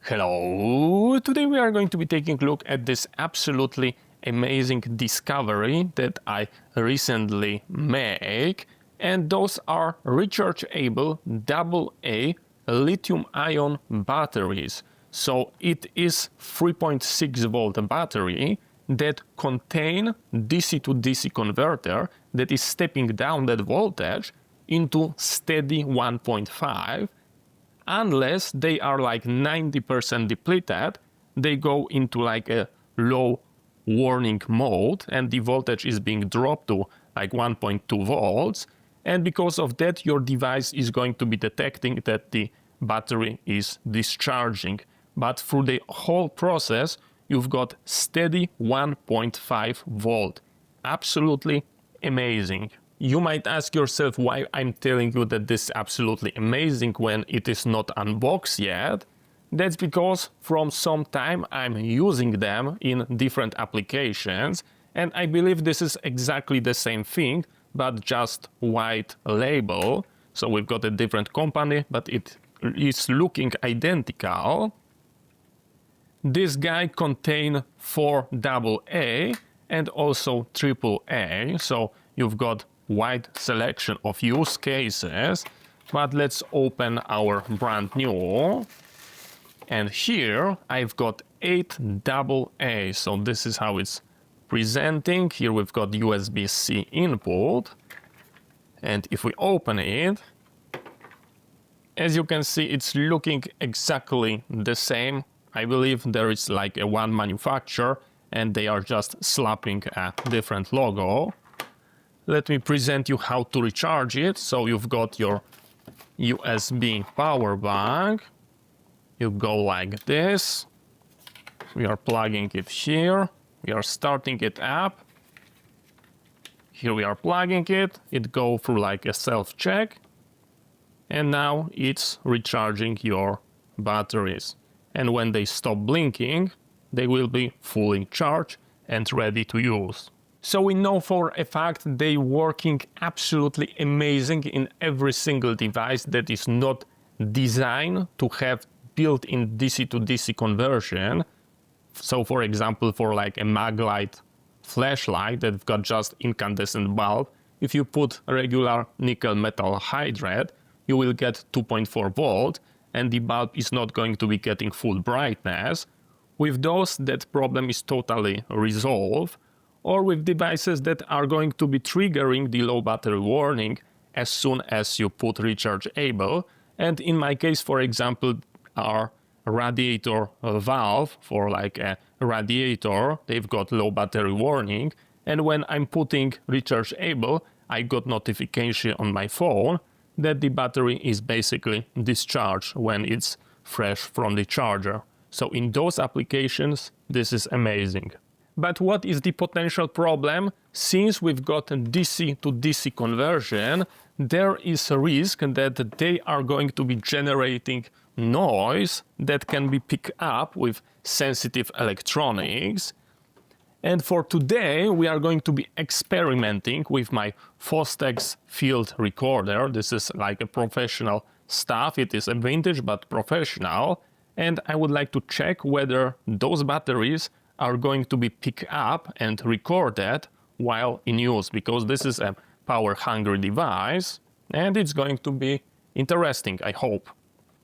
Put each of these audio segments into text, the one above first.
Hello! Today we are going to be taking a look at this absolutely amazing discovery that I recently made, and those are rechargeable AA lithium-ion batteries. So it is 3.6 volt battery that contain DC to DC converter that is stepping down that voltage into steady 1.5. Unless they are like 90% depleted, they go into like a low warning mode and the voltage is being dropped to like 1.2 volts. And because of that, your device is going to be detecting that the battery is discharging. But through the whole process, you've got steady 1.5 volt. Absolutely amazing. You might ask yourself why I'm telling you that this is absolutely amazing when it is not unboxed yet. That's because from some time I'm using them in different applications, and I believe this is exactly the same thing, but just white label. So we've got a different company, but it is looking identical. This guy contains 4 AA and also AAA, so you've got wide selection of use cases. But let's open our brand new, and here I've got 8 AA, so this is how it's presenting. Here we've got USB-C input, and if we open it, as you can see, it's looking exactly the same. I believe there is like a one manufacturer and they are just slapping a different logo. Let me present you how to recharge it. So you've got your USB power bank. You go like this. We are plugging it here. We are starting it up. Here we are plugging it. It goes through like a self-check. And now it's recharging your batteries. And when they stop blinking, they will be fully charged and ready to use. So we know for a fact they working absolutely amazing in every single device that is not designed to have built-in DC to DC conversion. So for example, for like a maglite flashlight that's got just incandescent bulb, if you put regular nickel metal hydride, you will get 2.4 volt and the bulb is not going to be getting full brightness. With those, that problem is totally resolved. Or with devices that are going to be triggering the low battery warning as soon as you put rechargeable. And in my case, for example, our radiator valve for like a radiator, they've got low battery warning. And when I'm putting rechargeable, I got notification on my phone that the battery is basically discharged when it's fresh from the charger. So in those applications, this is amazing. But what is the potential problem? Since we've got a DC to DC conversion, there is a risk that they are going to be generating noise that can be picked up with sensitive electronics. And for today, we are going to be experimenting with my Fostex field recorder. This is like a professional stuff. It is a vintage but professional. And I would like to check whether those batteries are going to be picked up and recorded while in use, because this is a power-hungry device and it's going to be interesting, I hope.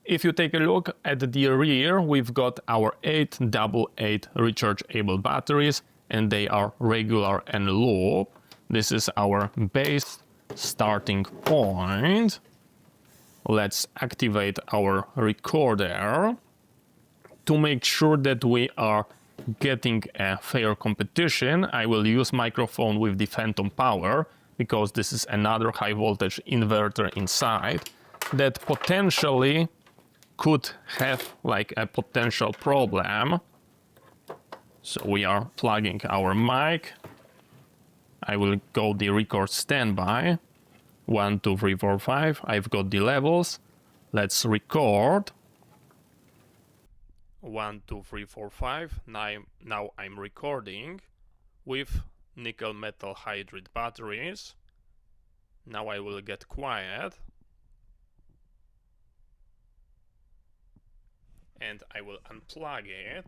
If you take a look at the rear, we've got our 8 AA rechargeable batteries and they are regular Eneloop. This is our base starting point. Let's activate our recorder to make sure that we are getting a fair competition. I will use microphone with the phantom power because this is another high voltage inverter inside that potentially could have like a potential problem. So we are plugging our mic. I will go the record standby. 1, 2, 3, 4, 5. I've got the levels. Let's record. 1, 2, 3, 4, 5. Now I'm recording with nickel metal hydride batteries. Now I will get quiet. and I will unplug it.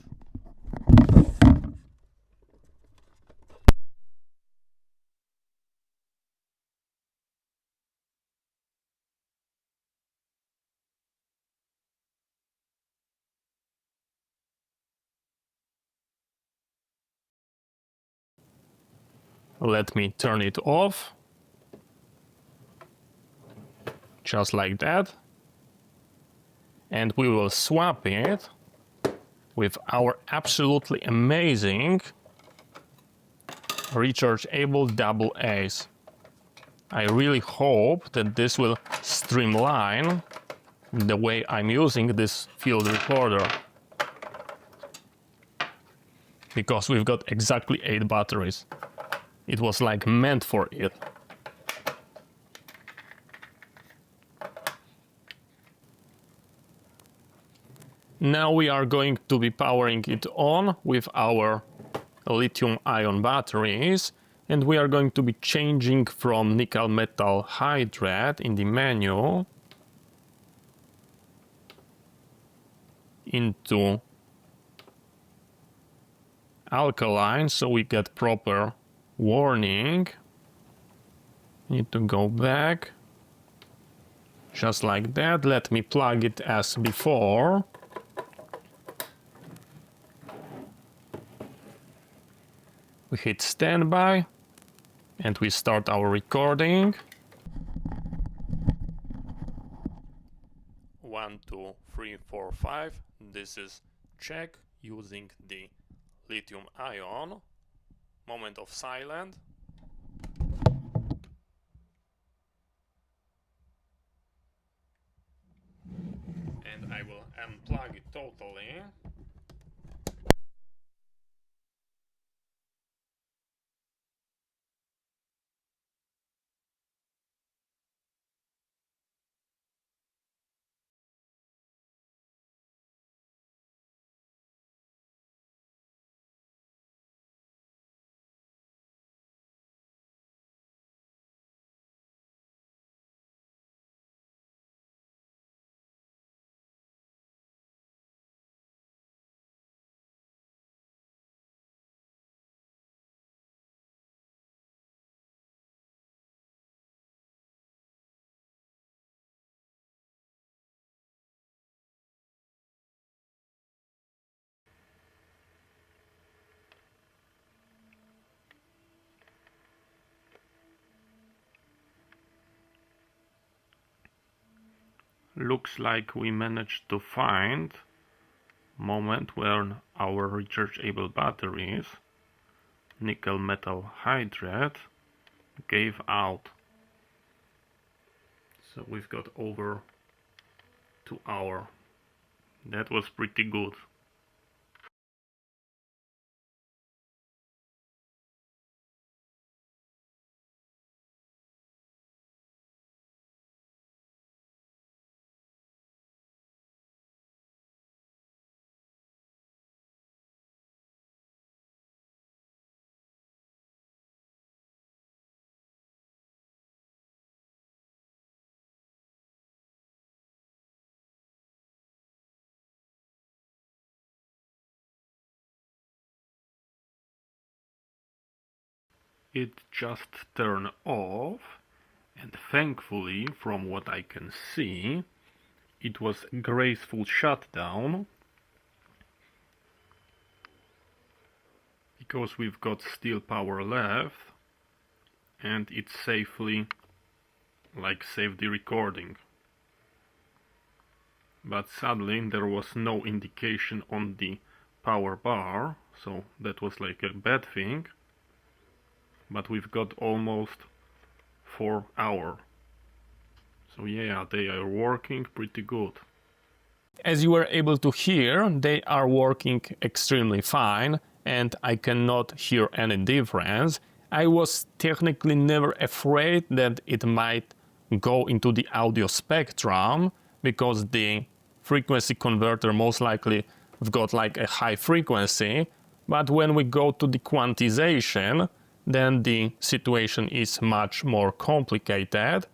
Let me turn it off. Just like that. And we will swap it with our absolutely amazing rechargeable double A's. I really hope that this will streamline the way I'm using this field recorder, because we've got exactly 8 batteries. It was like meant for it. Now we are going to be powering it on with our lithium-ion batteries, and we are going to be changing from nickel metal hydride in the menu into alkaline, so we get proper warning. Need to go back. Just like that. Let me plug it as before. We hit standby and we start our recording. 1, 2, 3, 4, 5. This is check using the lithium ion. Moment of silence. And I will unplug it totally. Looks like we managed to find moment when our rechargeable batteries, nickel metal hydride, gave out. So we've got over 2 hours. That was pretty good. It just turned off, and thankfully, from what I can see, it was a graceful shutdown, because we've got still power left, and it safely saved the recording. But sadly there was no indication on the power bar, so that was like a bad thing. But we've got almost 4 hours. So yeah, they are working pretty good. As you were able to hear, they are working extremely fine, and I cannot hear any difference. I was technically never afraid that it might go into the audio spectrum, because the frequency converter most likely got like a high frequency. But when we go to the quantization, then the situation is much more complicated.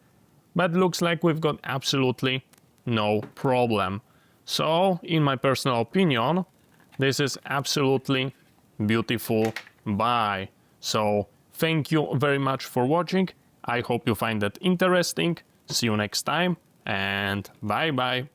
But looks like we've got absolutely no problem. So, in my personal opinion, this is absolutely beautiful buy. So, thank you very much for watching. I hope you find that interesting. See you next time and bye bye.